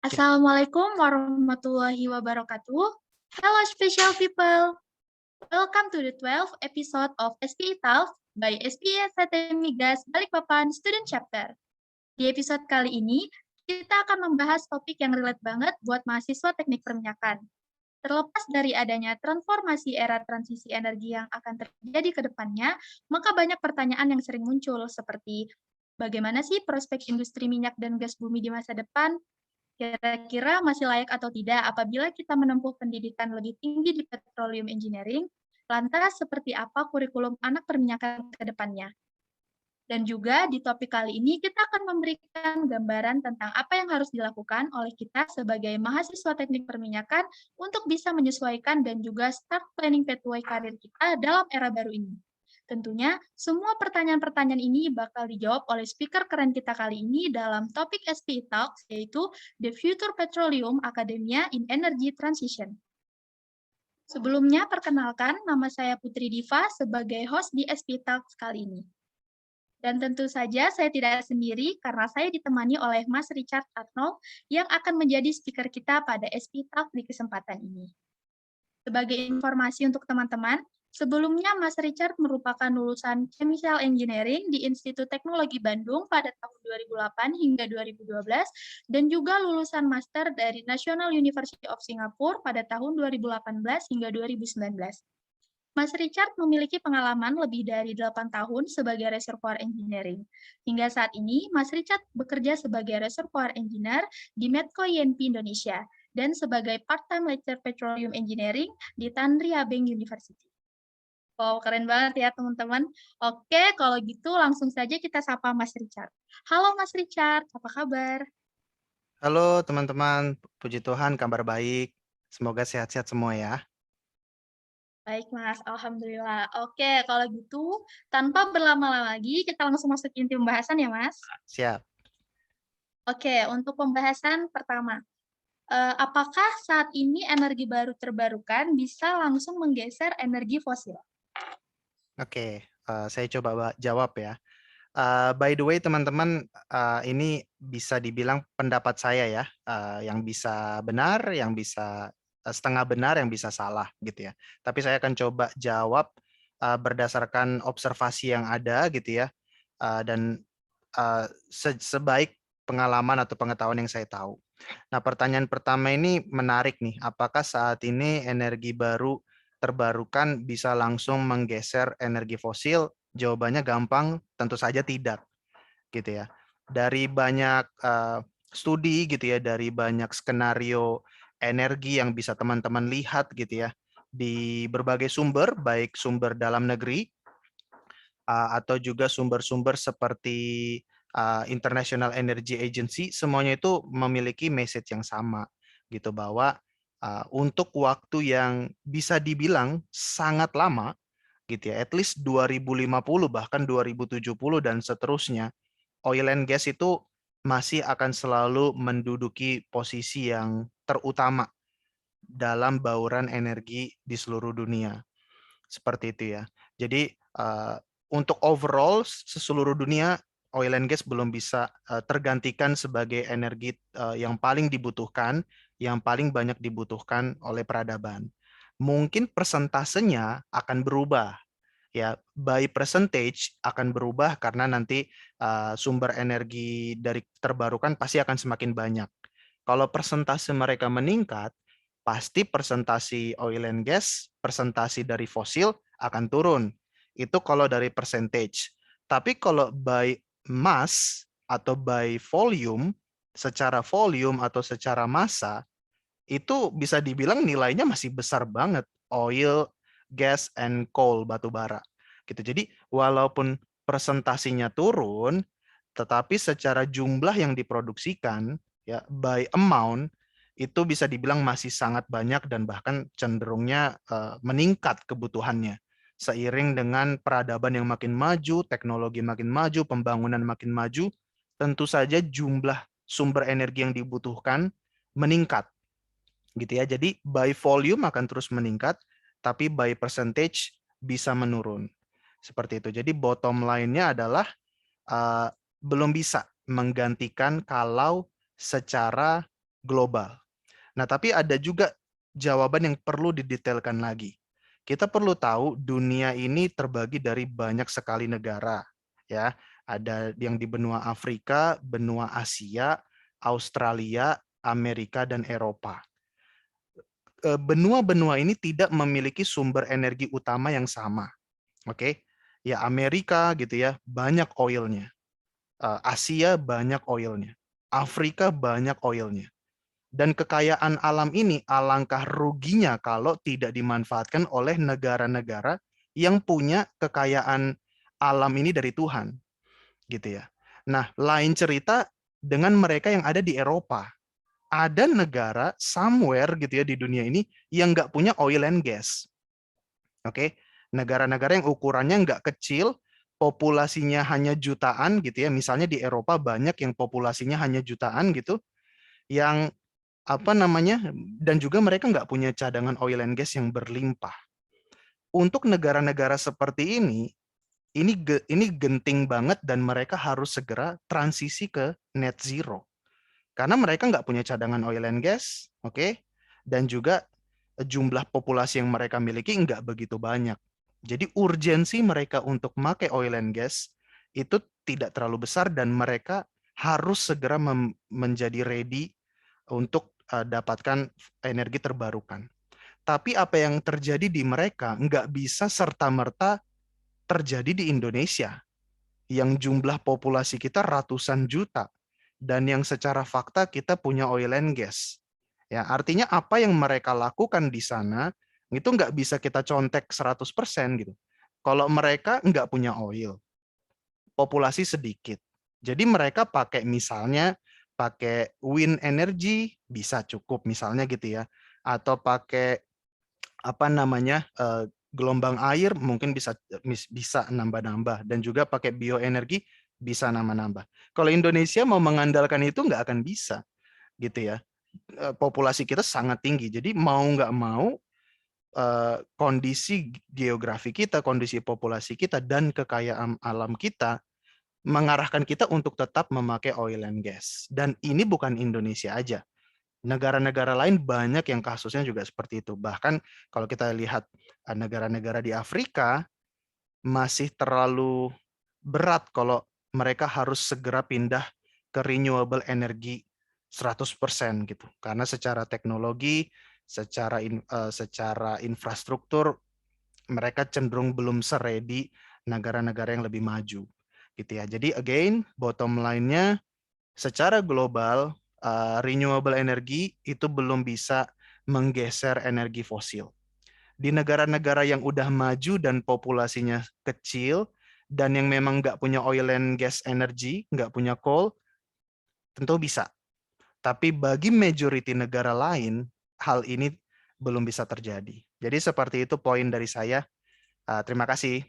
Assalamualaikum warahmatullahi wabarakatuh. Hello special people. Welcome to the 12th episode of SPE Talks by SPE STM Migas Balikpapan Student Chapter. Di episode kali ini, kita akan membahas topik yang relate banget buat mahasiswa teknik perminyakan. Terlepas dari adanya transformasi era transisi energi yang akan terjadi ke depannya, maka banyak pertanyaan yang sering muncul seperti bagaimana sih prospek industri minyak dan gas bumi di masa depan? Kira-kira masih layak atau tidak apabila kita menempuh pendidikan lebih tinggi di petroleum engineering? Lantas, seperti apa kurikulum anak perminyakan ke depannya? Dan juga di topik kali ini kita akan memberikan gambaran tentang apa yang harus dilakukan oleh kita sebagai mahasiswa teknik perminyakan untuk bisa menyesuaikan dan juga start planning pathway karir kita dalam era baru ini. Tentunya, semua pertanyaan-pertanyaan ini bakal dijawab oleh speaker keren kita kali ini dalam topik SPE Talks, yaitu The Future Petroleum Academia in Energy Transition. Sebelumnya, perkenalkan, nama saya Putri Diva sebagai host di SPE Talks kali ini. Dan tentu saja saya tidak sendiri karena saya ditemani oleh Mas Richard Arnold yang akan menjadi speaker kita pada SP Talk di kesempatan ini. Sebagai informasi untuk teman-teman, sebelumnya Mas Richard merupakan lulusan Chemical Engineering di Institut Teknologi Bandung pada tahun 2008 hingga 2012 dan juga lulusan master dari National University of Singapore pada tahun 2018 hingga 2019. Mas Richard memiliki pengalaman lebih dari 8 tahun sebagai reservoir engineering. Hingga saat ini, Mas Richard bekerja sebagai reservoir engineer di Medco INP Indonesia dan sebagai part-time lecturer petroleum engineering di Tanri Abeng University. Wow, keren banget ya teman-teman. Oke, kalau gitu langsung saja kita sapa Mas Richard. Halo Mas Richard, apa kabar? Halo teman-teman, puji Tuhan kabar baik. Semoga sehat-sehat semua ya. Baik Mas, Alhamdulillah. Oke, kalau gitu tanpa berlama-lama lagi, kita langsung masuk inti pembahasan ya Mas. Siap. Oke, untuk pembahasan pertama, apakah saat ini energi baru terbarukan bisa langsung menggeser energi fosil? Oke, saya coba jawab ya. By the way teman-teman, ini bisa dibilang pendapat saya ya, yang bisa benar, yang bisa setengah benar, yang bisa salah gitu ya. Tapi saya akan coba jawab berdasarkan observasi yang ada gitu ya, dan sebaik pengalaman atau pengetahuan yang saya tahu. Nah, pertanyaan pertama ini menarik nih. Apakah saat ini energi baru terbarukan bisa langsung menggeser energi fosil? Jawabannya gampang, tentu saja tidak, gitu ya. Dari banyak studi gitu ya, dari banyak skenario energi yang bisa teman-teman lihat gitu ya di berbagai sumber, baik sumber dalam negeri atau juga sumber-sumber seperti International Energy Agency, semuanya itu memiliki message yang sama gitu bahwa untuk waktu yang bisa dibilang sangat lama gitu ya, at least 2050 bahkan 2070 dan seterusnya, oil and gas itu masih akan selalu menduduki posisi yang terutama dalam bauran energi di seluruh dunia. Seperti itu ya. Jadi untuk overall seluruh dunia oil and gas belum bisa tergantikan sebagai energi yang paling dibutuhkan, yang paling banyak dibutuhkan oleh peradaban. Mungkin persentasenya akan berubah ya, by percentage akan berubah karena nanti sumber energi dari terbarukan pasti akan semakin banyak. Kalau persentase mereka meningkat, pasti persentasi oil and gas, persentasi dari fosil akan turun. Itu kalau dari percentage. Tapi kalau by mass atau by volume, secara volume atau secara massa, itu bisa dibilang nilainya masih besar banget. Oil, gas, and coal, batu bara. Gitu. Jadi walaupun presentasinya turun, tetapi secara jumlah yang diproduksikan, ya by amount, itu bisa dibilang masih sangat banyak dan bahkan cenderungnya meningkat kebutuhannya. Seiring dengan peradaban yang makin maju, teknologi makin maju, pembangunan makin maju, tentu saja jumlah sumber energi yang dibutuhkan meningkat gitu ya. Jadi by volume akan terus meningkat, tapi by percentage bisa menurun. Seperti itu. Jadi bottom line-nya adalah uh, belum bisa menggantikan kalau secara global. Nah, tapi ada juga jawaban yang perlu didetailkan lagi. Kita perlu tahu dunia ini terbagi dari banyak sekali negara, ya. Ada yang di benua Afrika, benua Asia, Australia, Amerika, dan Eropa. Benua-benua ini tidak memiliki sumber energi utama yang sama. Oke, ya Amerika gitu ya, banyak oilnya. Asia banyak oilnya. Afrika banyak oilnya. Dan kekayaan alam ini alangkah ruginya kalau tidak dimanfaatkan oleh negara-negara yang punya kekayaan alam ini dari Tuhan, gitu ya. Nah, lain cerita dengan mereka yang ada di Eropa. Ada negara somewhere gitu ya di dunia ini yang nggak punya oil and gas. Oke, negara-negara yang ukurannya nggak kecil, populasinya hanya jutaan gitu ya. Misalnya di Eropa banyak yang populasinya hanya jutaan gitu, yang apa namanya, dan juga mereka nggak punya cadangan oil and gas yang berlimpah. Untuk negara-negara seperti ini genting banget dan mereka harus segera transisi ke net zero. Karena mereka nggak punya cadangan oil and gas, oke, dan juga jumlah populasi yang mereka miliki nggak begitu banyak. Jadi urgensi mereka untuk pakai oil and gas itu tidak terlalu besar dan mereka harus segera menjadi ready untuk dapatkan energi terbarukan. Tapi apa yang terjadi di mereka nggak bisa serta-merta terjadi di Indonesia, yang jumlah populasi kita ratusan juta, dan yang secara fakta kita punya oil and gas. Ya, artinya apa yang mereka lakukan di sana, itu nggak bisa kita contek 100% gitu. Kalau mereka nggak punya oil, populasi sedikit. Jadi mereka pakai misalnya pakai wind energy bisa cukup misalnya gitu ya, atau pakai apa namanya gelombang air mungkin bisa nambah-nambah, dan juga pakai bioenergi bisa nambah-nambah. Kalau Indonesia mau mengandalkan itu nggak akan bisa gitu ya. Populasi kita sangat tinggi, jadi mau nggak mau kondisi geografi kita, kondisi populasi kita, dan kekayaan alam kita mengarahkan kita untuk tetap memakai oil and gas. Dan ini bukan Indonesia aja. Negara-negara lain banyak yang kasusnya juga seperti itu. Bahkan kalau kita lihat negara-negara di Afrika, masih terlalu berat kalau mereka harus segera pindah ke renewable energy 100% gitu. Karena secara teknologi, secara infrastruktur, mereka cenderung belum seredi negara-negara yang lebih maju gitu ya. Jadi again, bottom line-nya secara global renewable energy itu belum bisa menggeser energi fosil. Di negara-negara yang udah maju dan populasinya kecil dan yang memang nggak punya oil and gas energy, nggak punya coal, tentu bisa. Tapi bagi majority negara lain, hal ini belum bisa terjadi. Jadi seperti itu poin dari saya. Terima kasih.